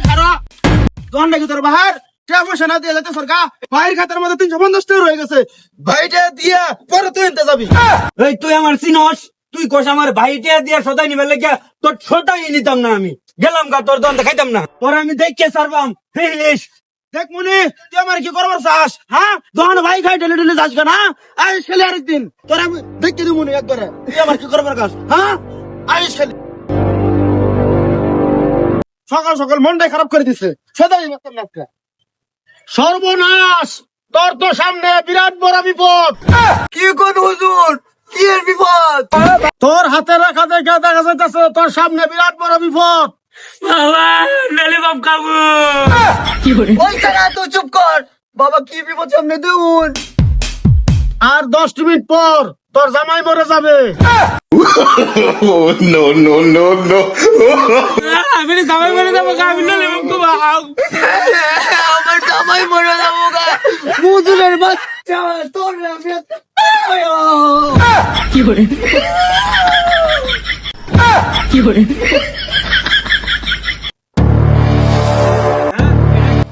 খারো দোকান নাকি তোর বাহার পয়সা না দিয়ে যেতে সরকার ভাইয়ের খাতার মধ্যে 350 টাকা রয়ে গেছে ভাইটা দিয়া পরে তুই এনতে যাবি। এই তুই আমার চিনস, তুই কোস আমার ভাইটা দিয়া সদাই নিবে লাগিয়া তোর ছোটাই নিতাম না, আমি গেলাম গা তোর দোকান খাইতাম না, তোর আমি দেখে সারবাম। ফিলিস দেখ মনে তুই আমার কি করবার চাস? হ্যাঁ দোকান ভাই খাই ডেলি ডেলি যাস কেন? আইস খেলে আরেকদিন তোর আমি দেখতে দিব মনে একবারে তুই আমার কি করবার কাজ? হ্যাঁ আইস খেলে সকাল সকাল মনটাই খারাপ করে দিছে সদাই মাত্র নাটকা। সর্বনাশ, তোর তো সামনে বিরাট বড় বিপদ। কি কোন হুজুর, কি এর বিপদ? তোর হাতে রাখা দেখা দেখা যাইতেছে তোর সামনে বিরাট বড় বিপদ। বাবা ললিপপ খাবো। ওই জায়গায় তো চুপ কর বাবা, কি বিপদ সামনে দেখুন। আর 10 মিনিট পর তোর জামাই মরে যাবে। Oh, no, no, no, no. আমি জামাই মরে যাবো, আমি ললিপপ খাবো। আমার জামাই মরে যাবো গা, হুজুরের বাচ্চা তোর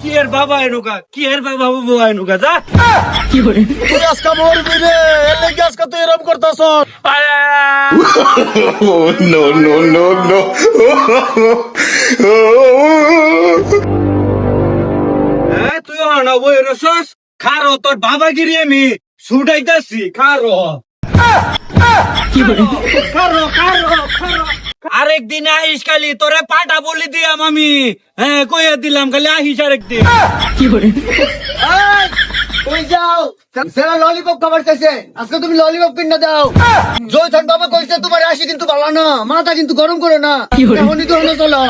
কি এর বাবা এনুকা, কি এর বাবা বাবু এনুকা যা তুই আজকে মরবি রে, এর লেগে আজকে তুই এরকম করতেছ। Oh, no, no, no, no. তুই না বই রসস খারো, তোর বাবা গিরি আমি ছুটাইতাছি খারো। খারো খারো খারো, আরেকদিন আইস খালি তোরে পাটা বলি দিয়াম আমি, হ্যাঁ কইয়া দিলাম খালি আহিস আরেকদিন। তুমি যাও, সেরা ললিপপ খাবার চাইছে, আজকে তুমি ললিপপ কিনে দাও। জয়থন বাবা কইছে তোমার আসি কিন্তু ভালো না, মাথা কিন্তু গরম করে না, এমনই তো হলো চলো।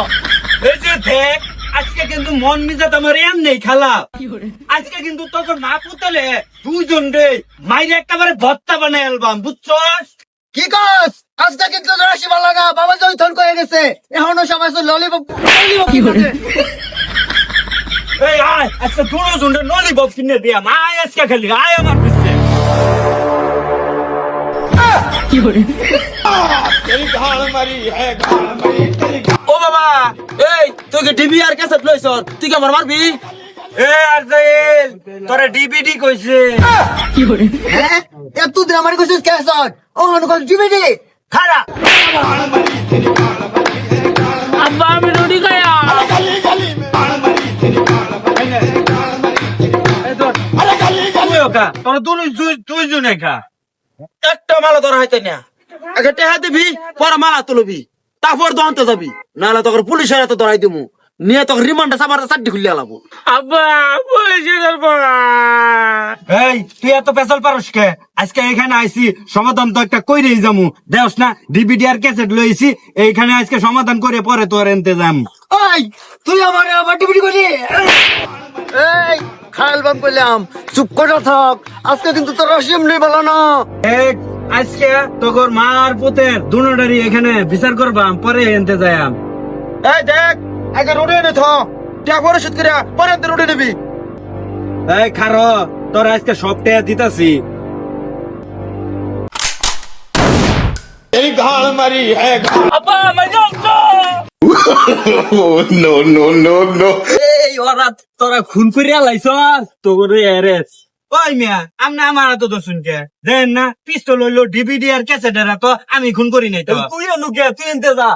এই যে দেখ আজকে কিন্তু মন মিজাত আমার এম নেই খালা, আজকে কিন্তু তোকে না পুতলে দুজন রে মাইরে একেবারে ভত্তা বানাই অ্যালবাম, বুঝছস? কি কস? আজকে কিন্তু তোর আসি ভালো না, বাবা জয়থন কয়ে গেছে এখনো সবাই ললিপপ কিনে। এই আয় আজকে দুজন রে ললিপপ কিনে দিয়াম, আয় আজকে খালি আয় আমার পিছে। ও বাবা, এই তুই কি টিভি আর ক্যাসেট লইছ? তুই কি আমার মারবি? এ আরজাইল তোরে ডিভিডি কইছে। হ্যাঁ এতদিন আমার কইছিস ক্যাসট, ও হন ডিভিডি খারা। আব্বা আমি রুটি খায়া তোরা দুইজনে খা, একটা মালা ধরা হইতে না, আগে টেহা দিবি পরে মালা তুলবি, তারপর দহনতে যাবি, নাহলে তোকে পুলিশের হাতে ধরাই দিমু, নিয়ে তোকে রিমান্ডে সাবার চারটি খুলিয়া লাগবো। আব্বা পুলিশের পড়া। এই তুই এত পেছাল পারস কে? আজকে এখানে আইছি সমাধান তো একটা কইরেই যামু, দেওস না ডিভিডি আর ক্যাসেট লইছি, এইখানে আজকে সমাধান করে পরে তোর এনতে যাম। ওই তুই আমার আবার ডিভিডি করলি? এই খালবাম কইলাম চুপ করে থাক, আজকে কিন্তু তোর আসি এমনি ভালো না। এক আজকে তোর মার পুতের দুনোটারই এখানে বিচার করবাম, পরে এনতে যাইম। এই দেখ আগে রোডে এনে থ, টিয়া পরিশোধ করে পরে রোডে নিবি। এই খারো তোর আজকে সব টাকা দিতাছি। আব্বা মজা হচ্ছে। Oh, no, no, no, no. এই ওরা তোরা খুন করিয়া লাইছস তোর এরেস। ওই মিয়া আমনা আমার তো দোষুন কে দেন না, পিস্তল হইলো ডিভিডি আর ক্যাসেটের তো আমি খুন করি নাই তো। তুই অনুকে তুই এনতে যা।